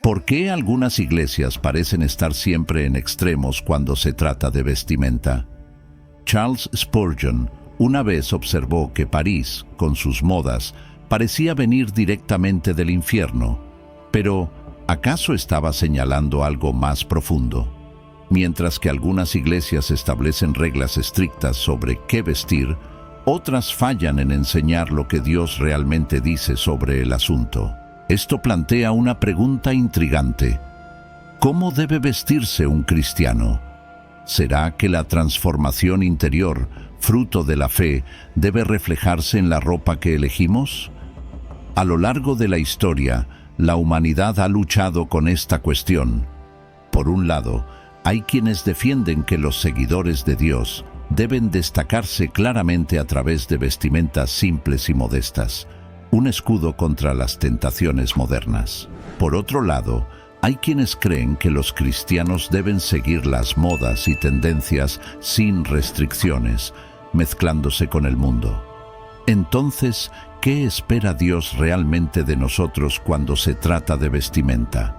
¿Por qué algunas iglesias parecen estar siempre en extremos cuando se trata de vestimenta? Charles Spurgeon una vez observó que París, con sus modas, parecía venir directamente del infierno. Pero, ¿acaso estaba señalando algo más profundo? Mientras que algunas iglesias establecen reglas estrictas sobre qué vestir, otras fallan en enseñar lo que Dios realmente dice sobre el asunto. Esto plantea una pregunta intrigante. ¿Cómo debe vestirse un cristiano? ¿Será que la transformación interior, fruto de la fe, debe reflejarse en la ropa que elegimos? A lo largo de la historia, la humanidad ha luchado con esta cuestión. Por un lado, hay quienes defienden que los seguidores de Dios deben destacarse claramente a través de vestimentas simples y modestas, un escudo contra las tentaciones modernas. Por otro lado, hay quienes creen que los cristianos deben seguir las modas y tendencias sin restricciones, mezclándose con el mundo. Entonces, ¿qué espera Dios realmente de nosotros cuando se trata de vestimenta?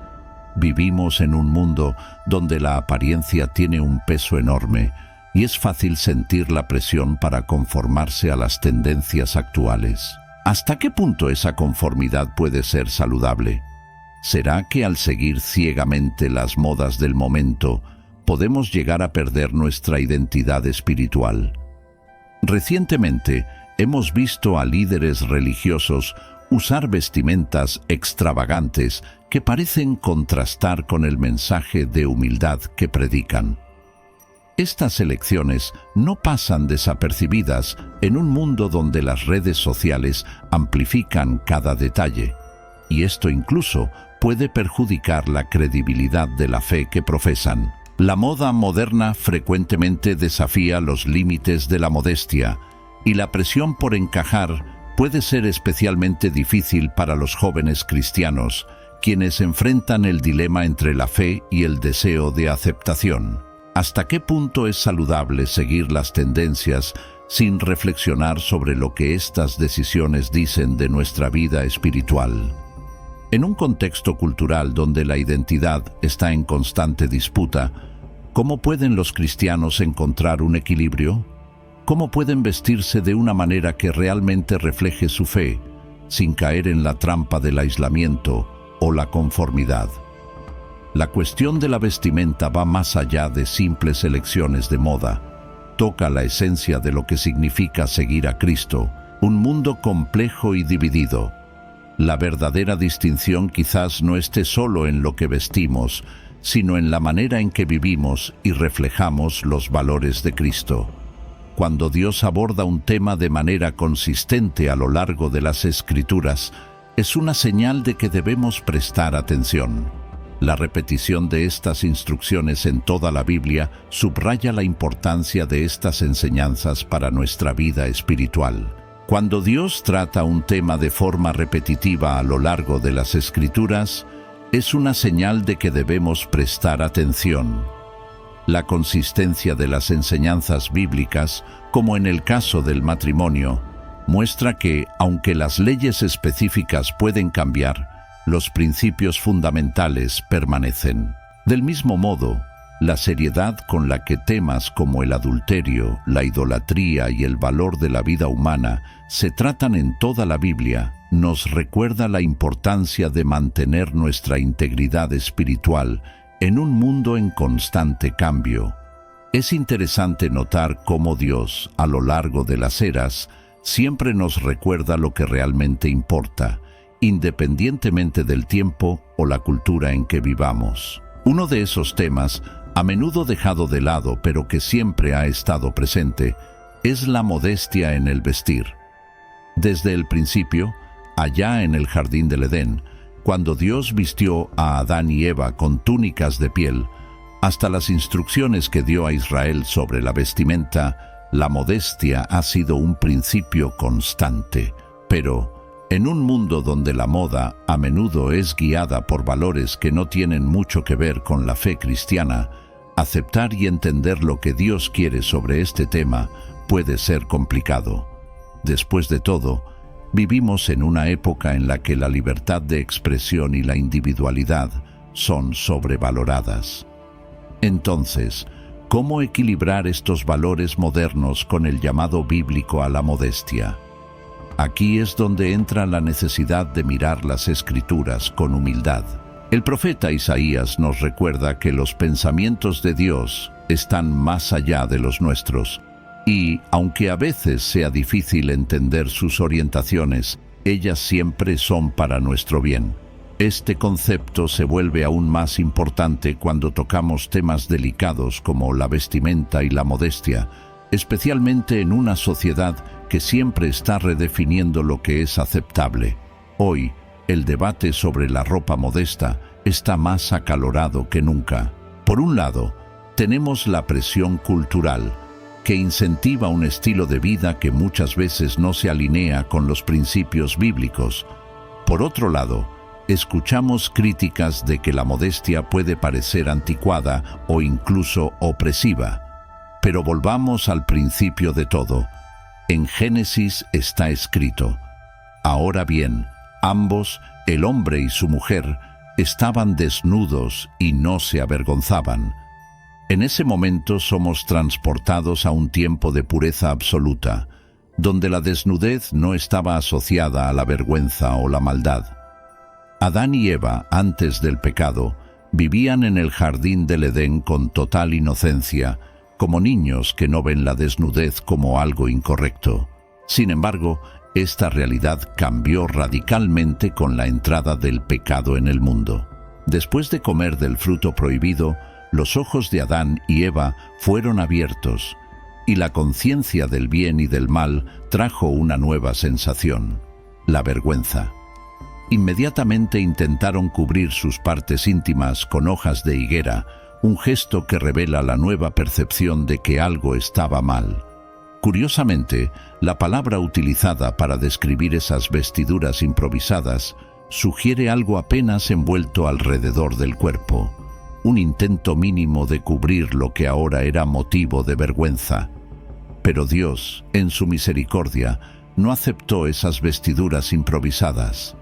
Vivimos en un mundo donde la apariencia tiene un peso enorme y es fácil sentir la presión para conformarse a las tendencias actuales. ¿Hasta qué punto esa conformidad puede ser saludable? ¿Será que al seguir ciegamente las modas del momento, podemos llegar a perder nuestra identidad espiritual? Recientemente, hemos visto a líderes religiosos usar vestimentas extravagantes que parecen contrastar con el mensaje de humildad que predican. Estas elecciones no pasan desapercibidas en un mundo donde las redes sociales amplifican cada detalle, y esto incluso puede perjudicar la credibilidad de la fe que profesan. La moda moderna frecuentemente desafía los límites de la modestia, y la presión por encajar puede ser especialmente difícil para los jóvenes cristianos, quienes enfrentan el dilema entre la fe y el deseo de aceptación. ¿Hasta qué punto es saludable seguir las tendencias sin reflexionar sobre lo que estas decisiones dicen de nuestra vida espiritual? En un contexto cultural donde la identidad está en constante disputa, ¿cómo pueden los cristianos encontrar un equilibrio? ¿Cómo pueden vestirse de una manera que realmente refleje su fe, sin caer en la trampa del aislamiento o la conformidad? La cuestión de la vestimenta va más allá de simples elecciones de moda. Toca la esencia de lo que significa seguir a Cristo, un mundo complejo y dividido. La verdadera distinción quizás no esté solo en lo que vestimos, sino en la manera en que vivimos y reflejamos los valores de Cristo. Cuando Dios aborda un tema de manera consistente a lo largo de las Escrituras, es una señal de que debemos prestar atención. La repetición de estas instrucciones en toda la Biblia subraya la importancia de estas enseñanzas para nuestra vida espiritual. Cuando Dios trata un tema de forma repetitiva a lo largo de las Escrituras, es una señal de que debemos prestar atención. La consistencia de las enseñanzas bíblicas, como en el caso del matrimonio, muestra que, aunque las leyes específicas pueden cambiar, los principios fundamentales permanecen. Del mismo modo, la seriedad con la que temas como el adulterio, la idolatría y el valor de la vida humana se tratan en toda la Biblia, nos recuerda la importancia de mantener nuestra integridad espiritual en un mundo en constante cambio. Es interesante notar cómo Dios, a lo largo de las eras, siempre nos recuerda lo que realmente importa, independientemente del tiempo o la cultura en que vivamos. Uno de esos temas, a menudo dejado de lado pero que siempre ha estado presente, es la modestia en el vestir. Desde el principio, allá en el jardín del Edén, cuando Dios vistió a Adán y Eva con túnicas de piel, hasta las instrucciones que dio a Israel sobre la vestimenta, la modestia ha sido un principio constante. Pero, en un mundo donde la moda a menudo es guiada por valores que no tienen mucho que ver con la fe cristiana, aceptar y entender lo que Dios quiere sobre este tema puede ser complicado. Después de todo, vivimos en una época en la que la libertad de expresión y la individualidad son sobrevaloradas. Entonces, ¿cómo equilibrar estos valores modernos con el llamado bíblico a la modestia? Aquí es donde entra la necesidad de mirar las Escrituras con humildad. El profeta Isaías nos recuerda que los pensamientos de Dios están más allá de los nuestros, y, aunque a veces sea difícil entender sus orientaciones, ellas siempre son para nuestro bien. Este concepto se vuelve aún más importante cuando tocamos temas delicados como la vestimenta y la modestia, especialmente en una sociedad que siempre está redefiniendo lo que es aceptable. Hoy, el debate sobre la ropa modesta está más acalorado que nunca. Por un lado, tenemos la presión cultural, que incentiva un estilo de vida que muchas veces no se alinea con los principios bíblicos. Por otro lado, escuchamos críticas de que la modestia puede parecer anticuada o incluso opresiva. Pero volvamos al principio de todo. En Génesis está escrito: ahora bien, ambos, el hombre y su mujer, estaban desnudos y no se avergonzaban. En ese momento somos transportados a un tiempo de pureza absoluta, donde la desnudez no estaba asociada a la vergüenza o la maldad. Adán y Eva, antes del pecado, vivían en el jardín del Edén con total inocencia, como niños que no ven la desnudez como algo incorrecto. Sin embargo, esta realidad cambió radicalmente con la entrada del pecado en el mundo. Después de comer del fruto prohibido, los ojos de Adán y Eva fueron abiertos, y la conciencia del bien y del mal trajo una nueva sensación: la vergüenza. Inmediatamente intentaron cubrir sus partes íntimas con hojas de higuera, un gesto que revela la nueva percepción de que algo estaba mal. Curiosamente, la palabra utilizada para describir esas vestiduras improvisadas sugiere algo apenas envuelto alrededor del cuerpo, un intento mínimo de cubrir lo que ahora era motivo de vergüenza. Pero Dios, en su misericordia, no aceptó esas vestiduras improvisadas.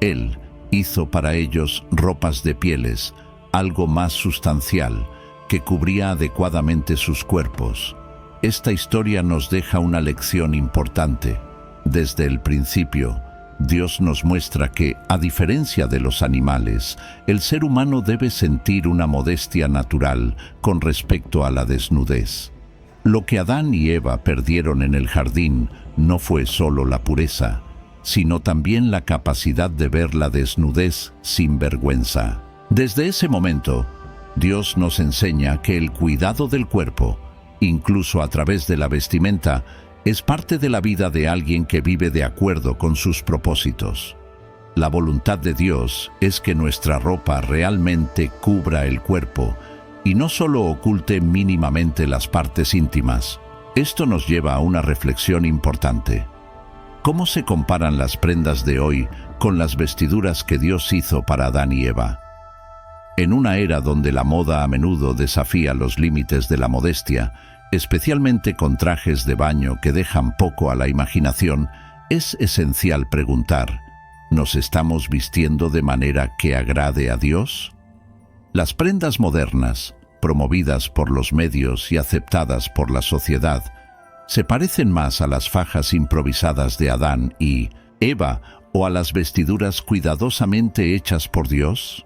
Él hizo para ellos ropas de pieles, algo más sustancial, que cubría adecuadamente sus cuerpos. Esta historia nos deja una lección importante. Desde el principio, Dios nos muestra que, a diferencia de los animales, el ser humano debe sentir una modestia natural con respecto a la desnudez. Lo que Adán y Eva perdieron en el jardín no fue solo la pureza, sino también la capacidad de ver la desnudez sin vergüenza. Desde ese momento, Dios nos enseña que el cuidado del cuerpo, incluso a través de la vestimenta, es parte de la vida de alguien que vive de acuerdo con sus propósitos. La voluntad de Dios es que nuestra ropa realmente cubra el cuerpo y no solo oculte mínimamente las partes íntimas. Esto nos lleva a una reflexión importante. ¿Cómo se comparan las prendas de hoy con las vestiduras que Dios hizo para Adán y Eva? En una era donde la moda a menudo desafía los límites de la modestia, especialmente con trajes de baño que dejan poco a la imaginación, es esencial preguntar: ¿nos estamos vistiendo de manera que agrade a Dios? Las prendas modernas, promovidas por los medios y aceptadas por la sociedad, se parecen más a las fajas improvisadas de Adán y Eva o a las vestiduras cuidadosamente hechas por Dios.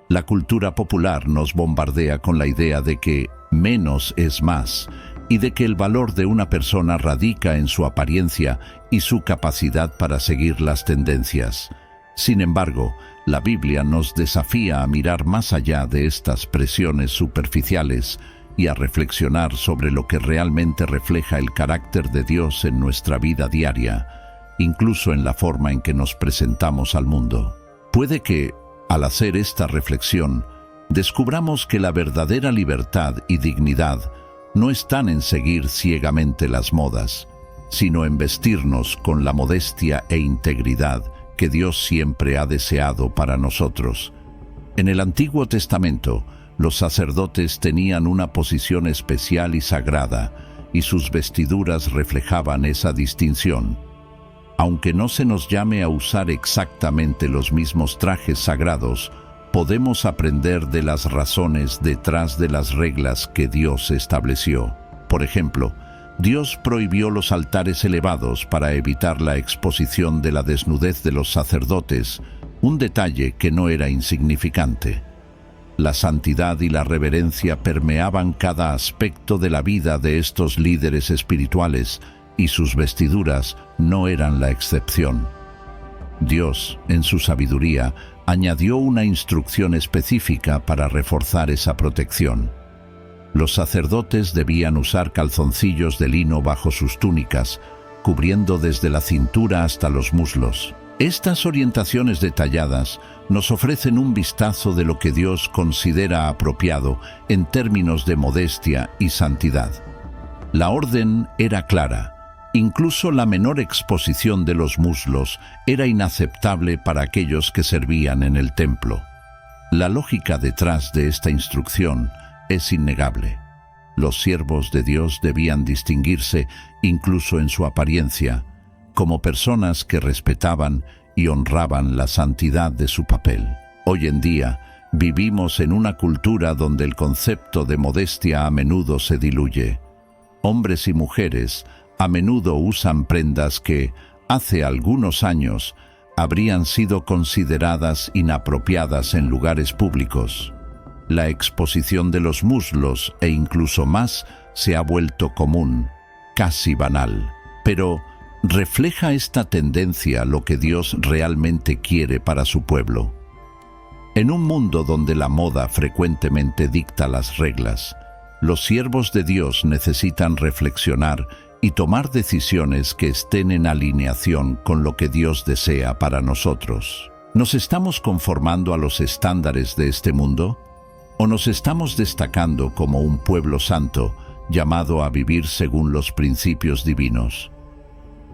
La cultura popular nos bombardea con la idea de que menos es más y de que el valor de una persona radica en su apariencia y su capacidad para seguir las tendencias. Sin embargo, la Biblia nos desafía a mirar más allá de estas presiones superficiales y a reflexionar sobre lo que realmente refleja el carácter de Dios en nuestra vida diaria, incluso en la forma en que nos presentamos al mundo. Puede que, al hacer esta reflexión, descubramos que la verdadera libertad y dignidad no están en seguir ciegamente las modas, sino en vestirnos con la modestia e integridad que Dios siempre ha deseado para nosotros. En el Antiguo Testamento, los sacerdotes tenían una posición especial y sagrada, y sus vestiduras reflejaban esa distinción. Aunque no se nos llame a usar exactamente los mismos trajes sagrados, podemos aprender de las razones detrás de las reglas que Dios estableció. Por ejemplo, Dios prohibió los altares elevados para evitar la exposición de la desnudez de los sacerdotes, un detalle que no era insignificante. La santidad y la reverencia permeaban cada aspecto de la vida de estos líderes espirituales, y sus vestiduras no eran la excepción. Dios, en su sabiduría, añadió una instrucción específica para reforzar esa protección. Los sacerdotes debían usar calzoncillos de lino bajo sus túnicas, cubriendo desde la cintura hasta los muslos. Estas orientaciones detalladas nos ofrecen un vistazo de lo que Dios considera apropiado en términos de modestia y santidad. La orden era clara. Incluso la menor exposición de los muslos era inaceptable para aquellos que servían en el templo. La lógica detrás de esta instrucción es innegable. Los siervos de Dios debían distinguirse, incluso en su apariencia, como personas que respetaban y honraban la santidad de su papel. Hoy en día, vivimos en una cultura donde el concepto de modestia a menudo se diluye. Hombres y mujeres a menudo usan prendas que, hace algunos años, habrían sido consideradas inapropiadas en lugares públicos. La exposición de los muslos e incluso más se ha vuelto común, casi banal. Pero, ¿refleja esta tendencia lo que Dios realmente quiere para su pueblo? En un mundo donde la moda frecuentemente dicta las reglas, los siervos de Dios necesitan reflexionar y tomar decisiones que estén en alineación con lo que Dios desea para nosotros. ¿Nos estamos conformando a los estándares de este mundo? ¿O nos estamos destacando como un pueblo santo, llamado a vivir según los principios divinos?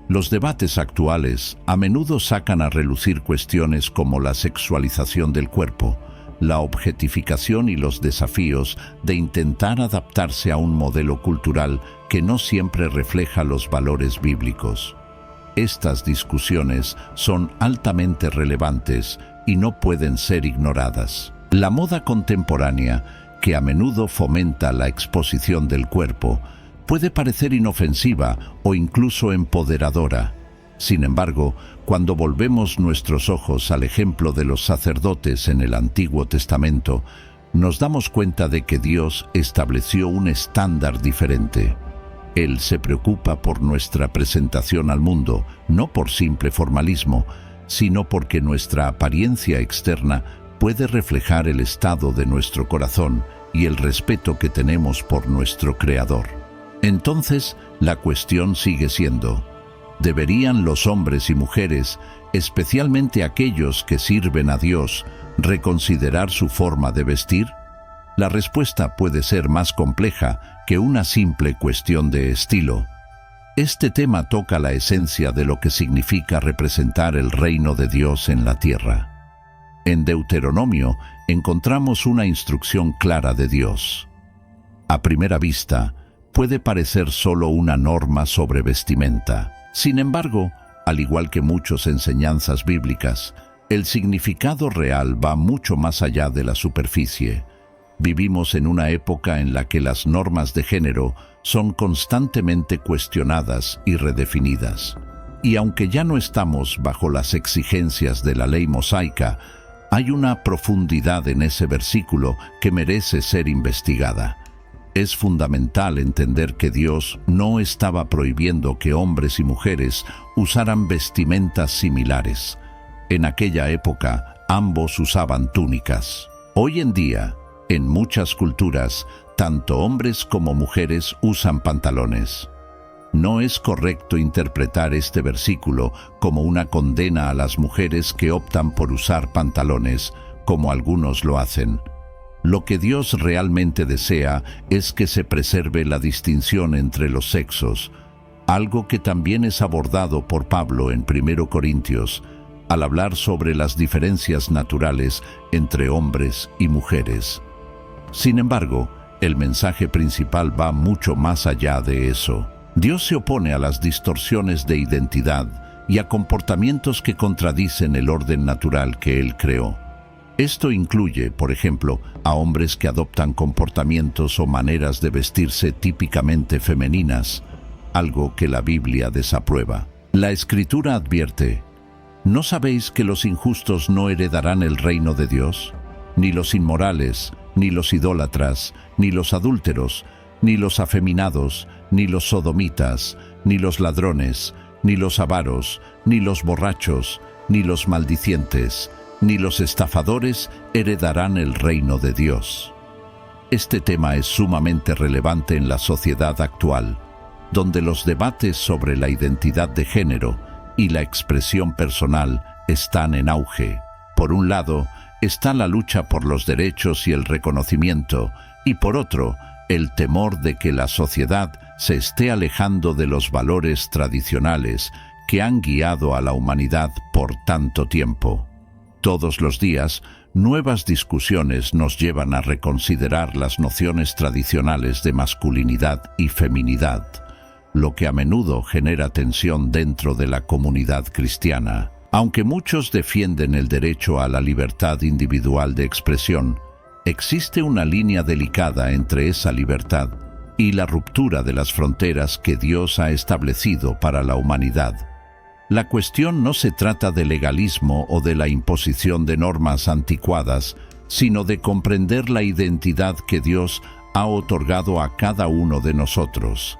Los debates actuales a menudo sacan a relucir cuestiones como la sexualización del cuerpo, la objetificación y los desafíos de intentar adaptarse a un modelo cultural que no siempre refleja los valores bíblicos. Estas discusiones son altamente relevantes y no pueden ser ignoradas. La moda contemporánea, que a menudo fomenta la exposición del cuerpo, puede parecer inofensiva o incluso empoderadora. Sin embargo, cuando volvemos nuestros ojos al ejemplo de los sacerdotes en el Antiguo Testamento, nos damos cuenta de que Dios estableció un estándar diferente. Él se preocupa por nuestra presentación al mundo, no por simple formalismo, sino porque nuestra apariencia externa puede reflejar el estado de nuestro corazón y el respeto que tenemos por nuestro Creador. Entonces, la cuestión sigue siendo: ¿deberían los hombres y mujeres, especialmente aquellos que sirven a Dios, reconsiderar su forma de vestir? La respuesta puede ser más compleja que una simple cuestión de estilo. Este tema toca la esencia de lo que significa representar el reino de Dios en la tierra. En Deuteronomio encontramos una instrucción clara de Dios. A primera vista, puede parecer solo una norma sobre vestimenta. Sin embargo, al igual que muchas enseñanzas bíblicas, el significado real va mucho más allá de la superficie. Vivimos en una época en la que las normas de género son constantemente cuestionadas y redefinidas. Y aunque ya no estamos bajo las exigencias de la ley mosaica, hay una profundidad en ese versículo que merece ser investigada. Es fundamental entender que Dios no estaba prohibiendo que hombres y mujeres usaran vestimentas similares. En aquella época, ambos usaban túnicas. Hoy en día, en muchas culturas, tanto hombres como mujeres usan pantalones. No es correcto interpretar este versículo como una condena a las mujeres que optan por usar pantalones, como algunos lo hacen. Lo que Dios realmente desea es que se preserve la distinción entre los sexos, algo que también es abordado por Pablo en 1 Corintios, al hablar sobre las diferencias naturales entre hombres y mujeres. Sin embargo, el mensaje principal va mucho más allá de eso. Dios se opone a las distorsiones de identidad y a comportamientos que contradicen el orden natural que Él creó. Esto incluye, por ejemplo, a hombres que adoptan comportamientos o maneras de vestirse típicamente femeninas, algo que la Biblia desaprueba. La Escritura advierte: ¿no sabéis que los injustos no heredarán el reino de Dios? Ni los inmorales, ni los idólatras, ni los adúlteros, ni los afeminados, ni los sodomitas, ni los ladrones, ni los avaros, ni los borrachos, ni los maldicientes, ni los estafadores heredarán el reino de Dios. Este tema es sumamente relevante en la sociedad actual, donde los debates sobre la identidad de género y la expresión personal están en auge. Por un lado, está la lucha por los derechos y el reconocimiento, y por otro, el temor de que la sociedad se esté alejando de los valores tradicionales que han guiado a la humanidad por tanto tiempo. Todos los días, nuevas discusiones nos llevan a reconsiderar las nociones tradicionales de masculinidad y feminidad, lo que a menudo genera tensión dentro de la comunidad cristiana. Aunque muchos defienden el derecho a la libertad individual de expresión, existe una línea delicada entre esa libertad y la ruptura de las fronteras que Dios ha establecido para la humanidad. La cuestión no se trata de legalismo o de la imposición de normas anticuadas, sino de comprender la identidad que Dios ha otorgado a cada uno de nosotros.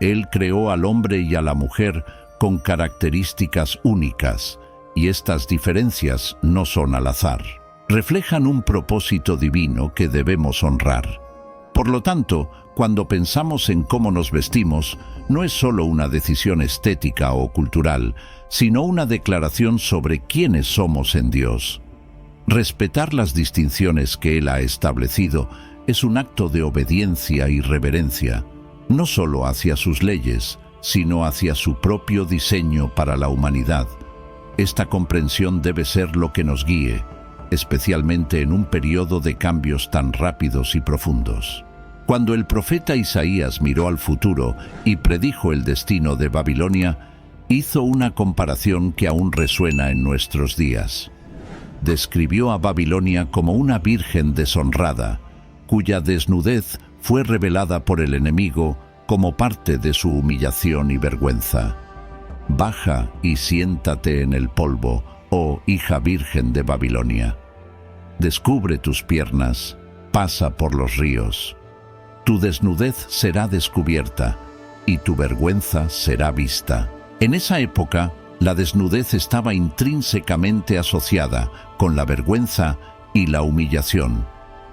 Él creó al hombre y a la mujer con características únicas, y estas diferencias no son al azar. Reflejan un propósito divino que debemos honrar. Por lo tanto, cuando pensamos en cómo nos vestimos, no es solo una decisión estética o cultural, sino una declaración sobre quiénes somos en Dios. Respetar las distinciones que Él ha establecido es un acto de obediencia y reverencia, no solo hacia sus leyes, sino hacia su propio diseño para la humanidad. Esta comprensión debe ser lo que nos guíe, especialmente en un periodo de cambios tan rápidos y profundos. Cuando el profeta Isaías miró al futuro y predijo el destino de Babilonia, hizo una comparación que aún resuena en nuestros días. Describió a Babilonia como una virgen deshonrada, cuya desnudez fue revelada por el enemigo como parte de su humillación y vergüenza. Baja y siéntate en el polvo, oh hija virgen de Babilonia. Descubre tus piernas, pasa por los ríos. Tu desnudez será descubierta y tu vergüenza será vista. En esa época, la desnudez estaba intrínsecamente asociada con la vergüenza y la humillación.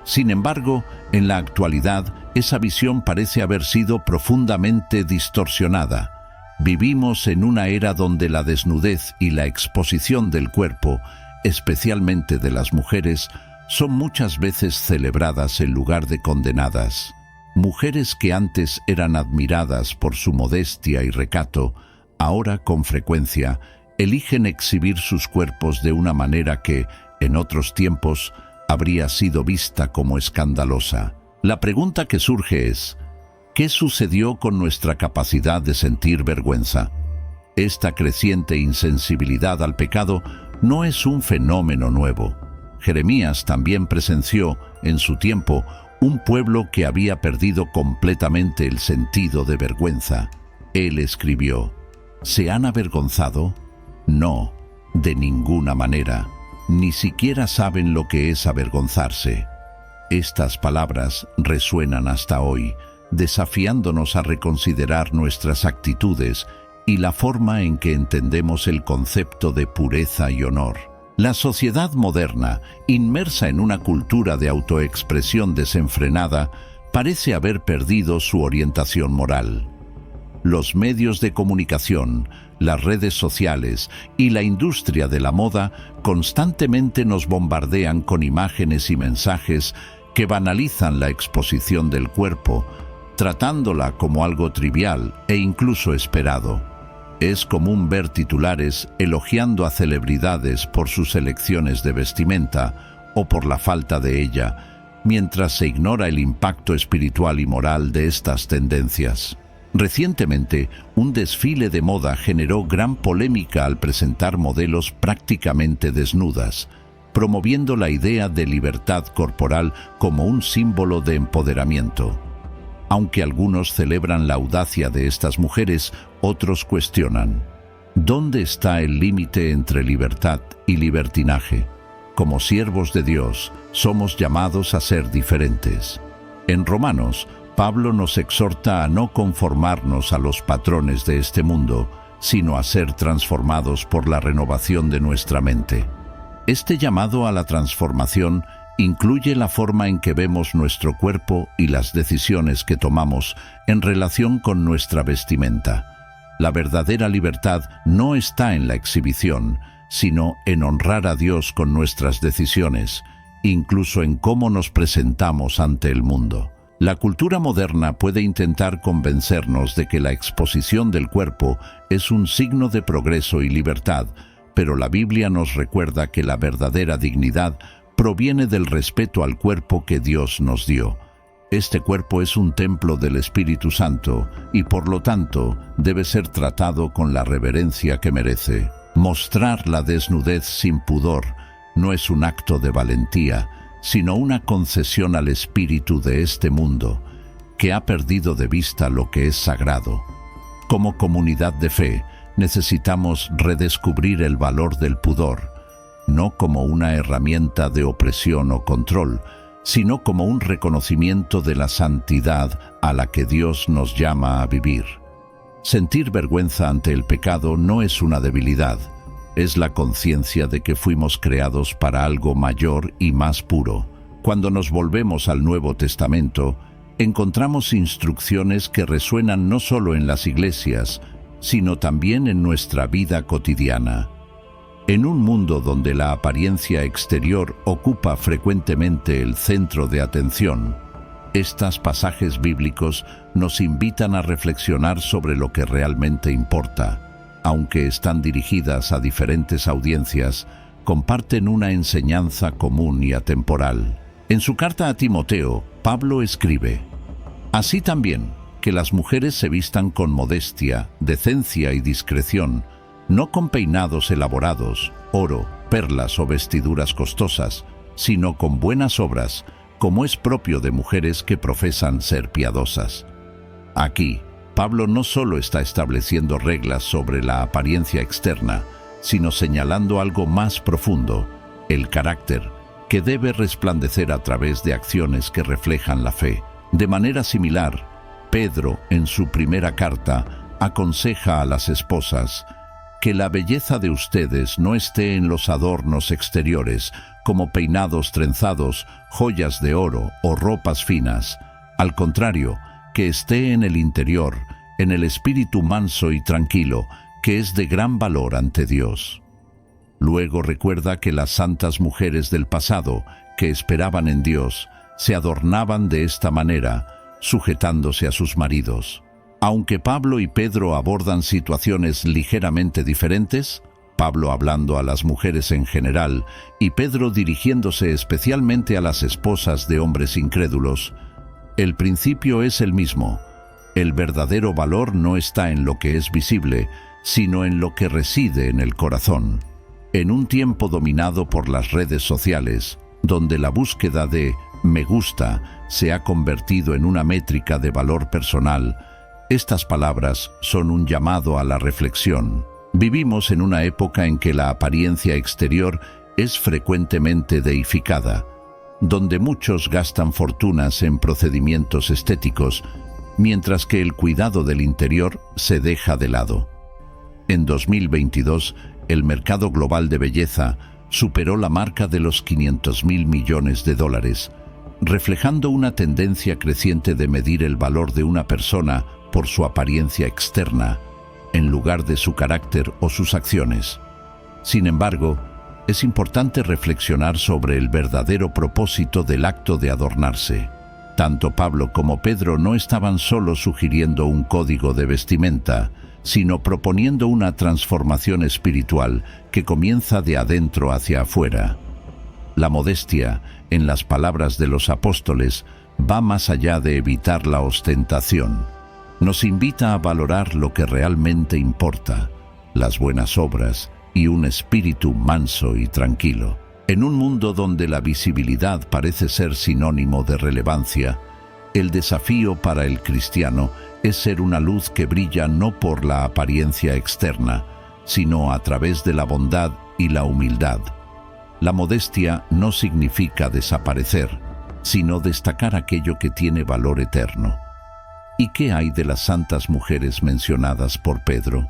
Sin embargo, en la actualidad, esa visión parece haber sido profundamente distorsionada. Vivimos en una era donde la desnudez y la exposición del cuerpo, especialmente de las mujeres, son muchas veces celebradas en lugar de condenadas. Mujeres que antes eran admiradas por su modestia y recato, ahora con frecuencia eligen exhibir sus cuerpos de una manera que, en otros tiempos, habría sido vista como escandalosa. La pregunta que surge es: ¿qué sucedió con nuestra capacidad de sentir vergüenza? Esta creciente insensibilidad al pecado no es un fenómeno nuevo. Jeremías también presenció, en su tiempo, un pueblo que había perdido completamente el sentido de vergüenza. Él escribió: ¿se han avergonzado? No, de ninguna manera. Ni siquiera saben lo que es avergonzarse. Estas palabras resuenan hasta hoy, desafiándonos a reconsiderar nuestras actitudes y la forma en que entendemos el concepto de pureza y honor. La sociedad moderna, inmersa en una cultura de autoexpresión desenfrenada, parece haber perdido su orientación moral. Los medios de comunicación, las redes sociales y la industria de la moda constantemente nos bombardean con imágenes y mensajes que banalizan la exposición del cuerpo, tratándola como algo trivial e incluso esperado. Es común ver titulares elogiando a celebridades por sus elecciones de vestimenta o por la falta de ella, mientras se ignora el impacto espiritual y moral de estas tendencias. Recientemente, un desfile de moda generó gran polémica al presentar modelos prácticamente desnudas. promoviendo la idea de libertad corporal como un símbolo de empoderamiento. Aunque algunos celebran la audacia de estas mujeres, otros cuestionan: ¿dónde está el límite entre libertad y libertinaje? Como siervos de Dios, somos llamados a ser diferentes. En Romanos, Pablo nos exhorta a no conformarnos a los patrones de este mundo, sino a ser transformados por la renovación de nuestra mente. Este llamado a la transformación incluye la forma en que vemos nuestro cuerpo y las decisiones que tomamos en relación con nuestra vestimenta. La verdadera libertad no está en la exhibición, sino en honrar a Dios con nuestras decisiones, incluso en cómo nos presentamos ante el mundo. La cultura moderna puede intentar convencernos de que la exposición del cuerpo es un signo de progreso y libertad, pero la Biblia nos recuerda que la verdadera dignidad proviene del respeto al cuerpo que Dios nos dio. Este cuerpo es un templo del Espíritu Santo y por lo tanto debe ser tratado con la reverencia que merece. Mostrar la desnudez sin pudor no es un acto de valentía, sino una concesión al espíritu de este mundo, que ha perdido de vista lo que es sagrado. Como comunidad de fe, necesitamos redescubrir el valor del pudor, no como una herramienta de opresión o control, sino como un reconocimiento de la santidad a la que Dios nos llama a vivir. Sentir vergüenza ante el pecado no es una debilidad, es la conciencia de que fuimos creados para algo mayor y más puro. Cuando nos volvemos al Nuevo Testamento, encontramos instrucciones que resuenan no solo en las iglesias, sino también en nuestra vida cotidiana. En un mundo donde la apariencia exterior ocupa frecuentemente el centro de atención, estos pasajes bíblicos nos invitan a reflexionar sobre lo que realmente importa. Aunque están dirigidas a diferentes audiencias, comparten una enseñanza común y atemporal. En su carta a Timoteo, Pablo escribe: «Así también, que las mujeres se vistan con modestia, decencia y discreción, no con peinados elaborados, oro, perlas o vestiduras costosas, sino con buenas obras, como es propio de mujeres que profesan ser piadosas». Aquí, Pablo no solo está estableciendo reglas sobre la apariencia externa, sino señalando algo más profundo, el carácter, que debe resplandecer a través de acciones que reflejan la fe. De manera similar, Pedro, en su primera carta, aconseja a las esposas que la belleza de ustedes no esté en los adornos exteriores, como peinados trenzados, joyas de oro o ropas finas. Al contrario, que esté en el interior, en el espíritu manso y tranquilo, que es de gran valor ante Dios. Luego recuerda que las santas mujeres del pasado, que esperaban en Dios, se adornaban de esta manera, sujetándose a sus maridos. Aunque Pablo y Pedro abordan situaciones ligeramente diferentes, Pablo hablando a las mujeres en general y Pedro dirigiéndose especialmente a las esposas de hombres incrédulos, el principio es el mismo. El verdadero valor no está en lo que es visible, sino en lo que reside en el corazón. En un tiempo dominado por las redes sociales, donde la búsqueda de «me gusta» se ha convertido en una métrica de valor personal, estas palabras son un llamado a la reflexión. Vivimos en una época en que la apariencia exterior es frecuentemente deificada, donde muchos gastan fortunas en procedimientos estéticos, mientras que el cuidado del interior se deja de lado. En 2022, el mercado global de belleza superó la marca de los $500.000 millones, reflejando una tendencia creciente de medir el valor de una persona por su apariencia externa, en lugar de su carácter o sus acciones. Sin embargo, es importante reflexionar sobre el verdadero propósito del acto de adornarse. Tanto Pablo como Pedro no estaban solo sugiriendo un código de vestimenta, sino proponiendo una transformación espiritual que comienza de adentro hacia afuera. La modestia, en las palabras de los apóstoles, va más allá de evitar la ostentación. Nos invita a valorar lo que realmente importa, las buenas obras y un espíritu manso y tranquilo. En un mundo donde la visibilidad parece ser sinónimo de relevancia, el desafío para el cristiano es ser una luz que brilla no por la apariencia externa, sino a través de la bondad y la humildad. La modestia no significa desaparecer, sino destacar aquello que tiene valor eterno. ¿Y qué hay de las santas mujeres mencionadas por Pedro?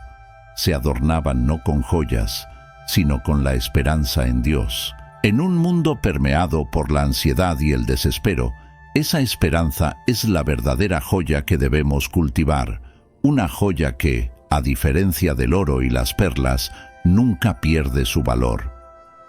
Se adornaban no con joyas, sino con la esperanza en Dios. En un mundo permeado por la ansiedad y el desespero, esa esperanza es la verdadera joya que debemos cultivar, una joya que, a diferencia del oro y las perlas, nunca pierde su valor.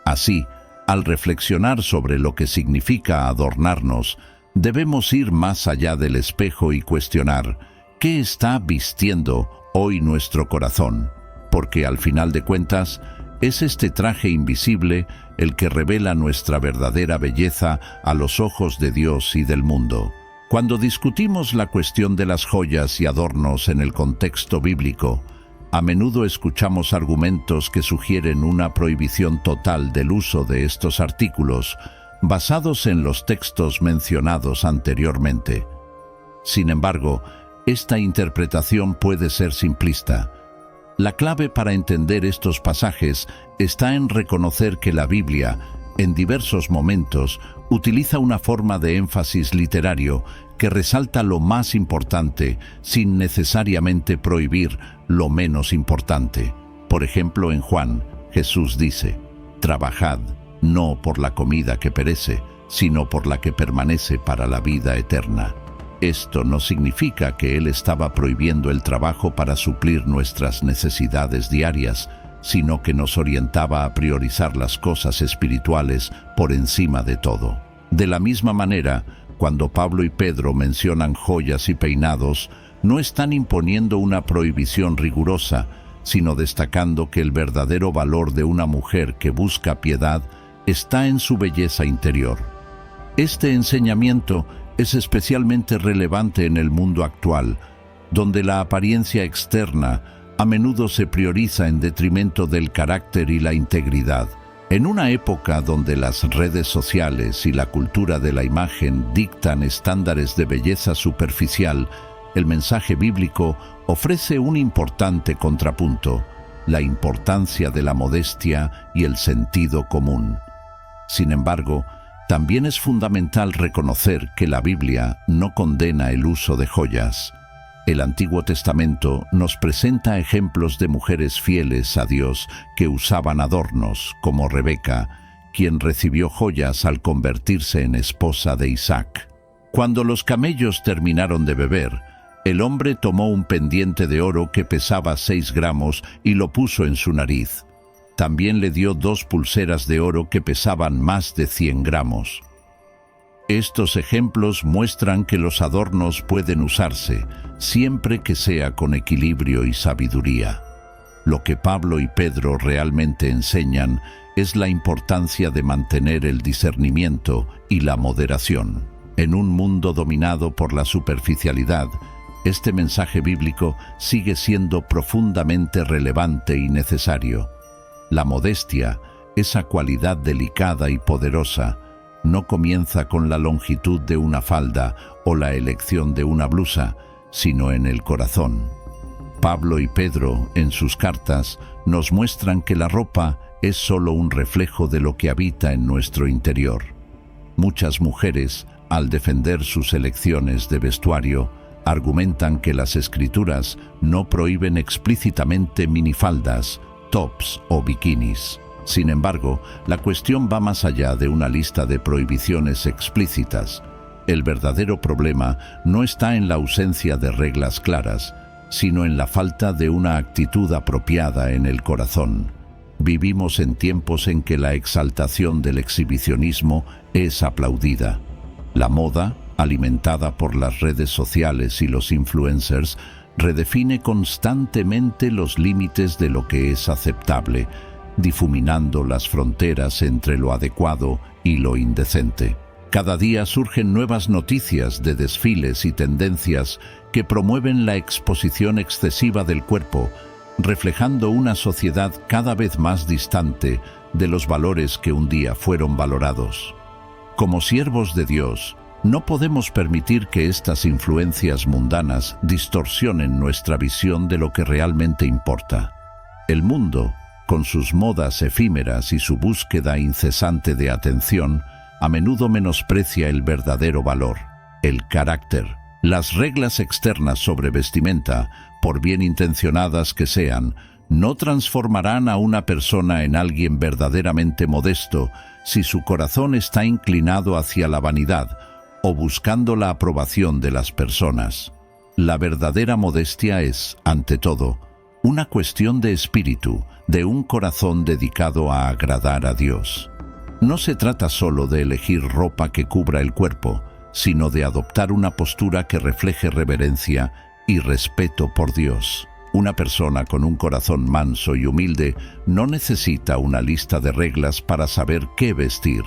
Así, al reflexionar sobre lo que significa adornarnos, debemos ir más allá del espejo y cuestionar ¿qué está vistiendo hoy nuestro corazón? Porque al final de cuentas, es este traje invisible el que revela nuestra verdadera belleza a los ojos de Dios y del mundo. Cuando discutimos la cuestión de las joyas y adornos en el contexto bíblico, a menudo escuchamos argumentos que sugieren una prohibición total del uso de estos artículos, basados en los textos mencionados anteriormente. Sin embargo, esta interpretación puede ser simplista. La clave para entender estos pasajes está en reconocer que la Biblia, en diversos momentos, utiliza una forma de énfasis literario que resalta lo más importante sin necesariamente prohibir lo menos importante. Por ejemplo, en Juan, Jesús dice: «Trabajad, no por la comida que perece, sino por la que permanece para la vida eterna». Esto no significa que Él estaba prohibiendo el trabajo para suplir nuestras necesidades diarias, sino que nos orientaba a priorizar las cosas espirituales por encima de todo. De la misma manera, cuando Pablo y Pedro mencionan joyas y peinados, no están imponiendo una prohibición rigurosa, sino destacando que el verdadero valor de una mujer que busca piedad está en su belleza interior. Este enseñamiento es especialmente relevante en el mundo actual, donde la apariencia externa a menudo se prioriza en detrimento del carácter y la integridad. En una época donde las redes sociales y la cultura de la imagen dictan estándares de belleza superficial, el mensaje bíblico ofrece un importante contrapunto: la importancia de la modestia y el sentido común. Sin embargo, también es fundamental reconocer que la Biblia no condena el uso de joyas. El Antiguo Testamento nos presenta ejemplos de mujeres fieles a Dios que usaban adornos, como Rebeca, quien recibió joyas al convertirse en esposa de Isaac. Cuando los camellos terminaron de beber, el hombre tomó un pendiente de oro que pesaba 6 gramos y lo puso en su nariz. También le dio 2 pulseras de oro que pesaban más de 100 gramos. Estos ejemplos muestran que los adornos pueden usarse, siempre que sea con equilibrio y sabiduría. Lo que Pablo y Pedro realmente enseñan es la importancia de mantener el discernimiento y la moderación. En un mundo dominado por la superficialidad, este mensaje bíblico sigue siendo profundamente relevante y necesario. La modestia, esa cualidad delicada y poderosa, no comienza con la longitud de una falda o la elección de una blusa, sino en el corazón. Pablo y Pedro, en sus cartas, nos muestran que la ropa es solo un reflejo de lo que habita en nuestro interior. Muchas mujeres, al defender sus elecciones de vestuario, argumentan que las Escrituras no prohíben explícitamente minifaldas, tops o bikinis. Sin embargo, la cuestión va más allá de una lista de prohibiciones explícitas. El verdadero problema no está en la ausencia de reglas claras, sino en la falta de una actitud apropiada en el corazón. Vivimos en tiempos en que la exaltación del exhibicionismo es aplaudida. La moda, alimentada por las redes sociales y los influencers, redefine constantemente los límites de lo que es aceptable, difuminando las fronteras entre lo adecuado y lo indecente. Cada día surgen nuevas noticias de desfiles y tendencias que promueven la exposición excesiva del cuerpo, reflejando una sociedad cada vez más distante de los valores que un día fueron valorados. Como siervos de Dios, no podemos permitir que estas influencias mundanas distorsionen nuestra visión de lo que realmente importa. El mundo, con sus modas efímeras y su búsqueda incesante de atención, a menudo menosprecia el verdadero valor, el carácter. Las reglas externas sobre vestimenta, por bien intencionadas que sean, no transformarán a una persona en alguien verdaderamente modesto si su corazón está inclinado hacia la vanidad o buscando la aprobación de las personas. La verdadera modestia es, ante todo, una cuestión de espíritu, de un corazón dedicado a agradar a Dios. No se trata solo de elegir ropa que cubra el cuerpo, sino de adoptar una postura que refleje reverencia y respeto por Dios. Una persona con un corazón manso y humilde no necesita una lista de reglas para saber qué vestir.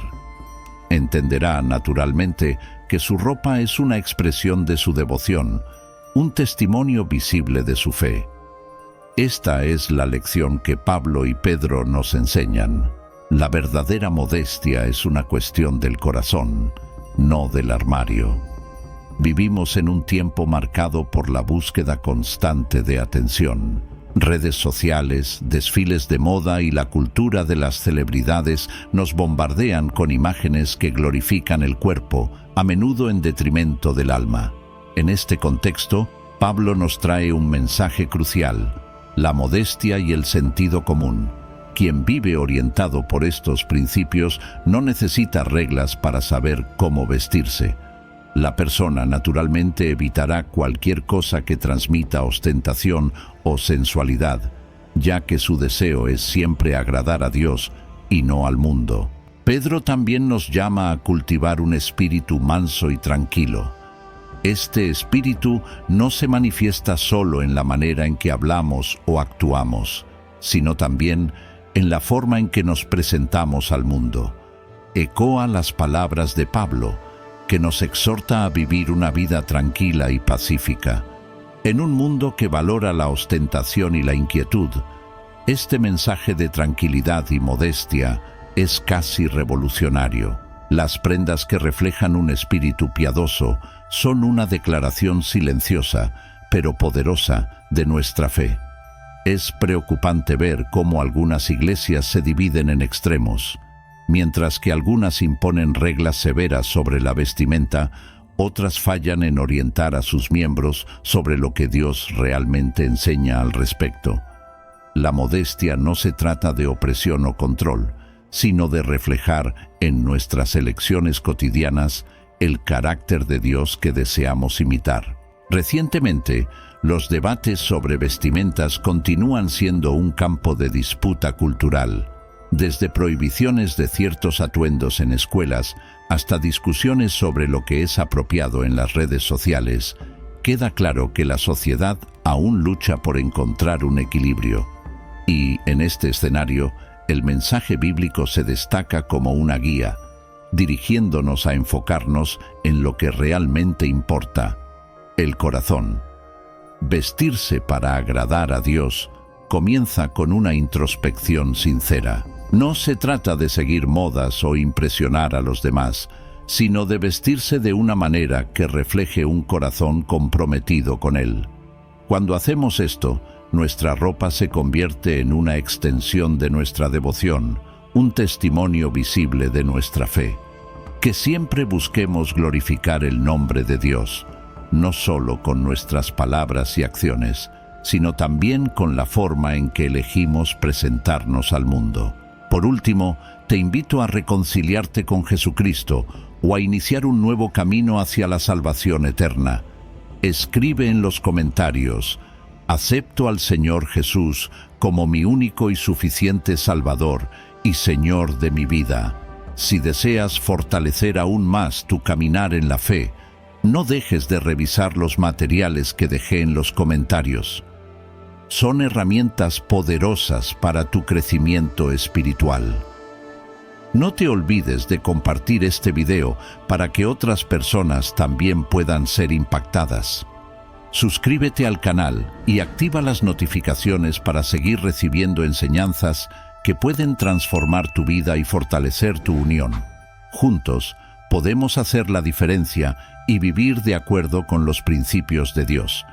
Entenderá, naturalmente, que su ropa es una expresión de su devoción, un testimonio visible de su fe. Esta es la lección que Pablo y Pedro nos enseñan. La verdadera modestia es una cuestión del corazón, no del armario. Vivimos en un tiempo marcado por la búsqueda constante de atención. Redes sociales, desfiles de moda y la cultura de las celebridades nos bombardean con imágenes que glorifican el cuerpo, a menudo en detrimento del alma. En este contexto, Pablo nos trae un mensaje crucial: la modestia y el sentido común. Quien vive orientado por estos principios no necesita reglas para saber cómo vestirse. La persona naturalmente evitará cualquier cosa que transmita ostentación o sensualidad, ya que su deseo es siempre agradar a Dios y no al mundo. Pedro también nos llama a cultivar un espíritu manso y tranquilo. Este espíritu no se manifiesta solo en la manera en que hablamos o actuamos, sino también en la forma en que nos presentamos al mundo. Ecoa las palabras de Pablo, que nos exhorta a vivir una vida tranquila y pacífica. En un mundo que valora la ostentación y la inquietud, este mensaje de tranquilidad y modestia es casi revolucionario. Las prendas que reflejan un espíritu piadoso son una declaración silenciosa, pero poderosa, de nuestra fe. Es preocupante ver cómo algunas iglesias se dividen en extremos. Mientras que algunas imponen reglas severas sobre la vestimenta, otras fallan en orientar a sus miembros sobre lo que Dios realmente enseña al respecto. La modestia no se trata de opresión o control, sino de reflejar en nuestras elecciones cotidianas el carácter de Dios que deseamos imitar. Recientemente, los debates sobre vestimentas continúan siendo un campo de disputa cultural. Desde prohibiciones de ciertos atuendos en escuelas hasta discusiones sobre lo que es apropiado en las redes sociales, queda claro que la sociedad aún lucha por encontrar un equilibrio. Y, en este escenario, el mensaje bíblico se destaca como una guía, dirigiéndonos a enfocarnos en lo que realmente importa: el corazón. Vestirse para agradar a Dios comienza con una introspección sincera. No se trata de seguir modas o impresionar a los demás, sino de vestirse de una manera que refleje un corazón comprometido con Él. Cuando hacemos esto, nuestra ropa se convierte en una extensión de nuestra devoción, un testimonio visible de nuestra fe. Que siempre busquemos glorificar el nombre de Dios, no solo con nuestras palabras y acciones, sino también con la forma en que elegimos presentarnos al mundo. Por último, te invito a reconciliarte con Jesucristo o a iniciar un nuevo camino hacia la salvación eterna. Escribe en los comentarios: acepto al Señor Jesús como mi único y suficiente Salvador y Señor de mi vida. Si deseas fortalecer aún más tu caminar en la fe, no dejes de revisar los materiales que dejé en los comentarios. Son herramientas poderosas para tu crecimiento espiritual. No te olvides de compartir este video para que otras personas también puedan ser impactadas. Suscríbete al canal y activa las notificaciones para seguir recibiendo enseñanzas que pueden transformar tu vida y fortalecer tu unión. Juntos, podemos hacer la diferencia y vivir de acuerdo con los principios de Dios,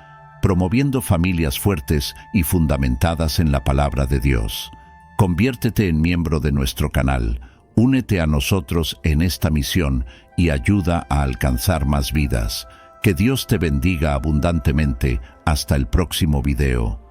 promoviendo familias fuertes y fundamentadas en la palabra de Dios. Conviértete en miembro de nuestro canal, únete a nosotros en esta misión y ayuda a alcanzar más vidas. Que Dios te bendiga abundantemente. Hasta el próximo video.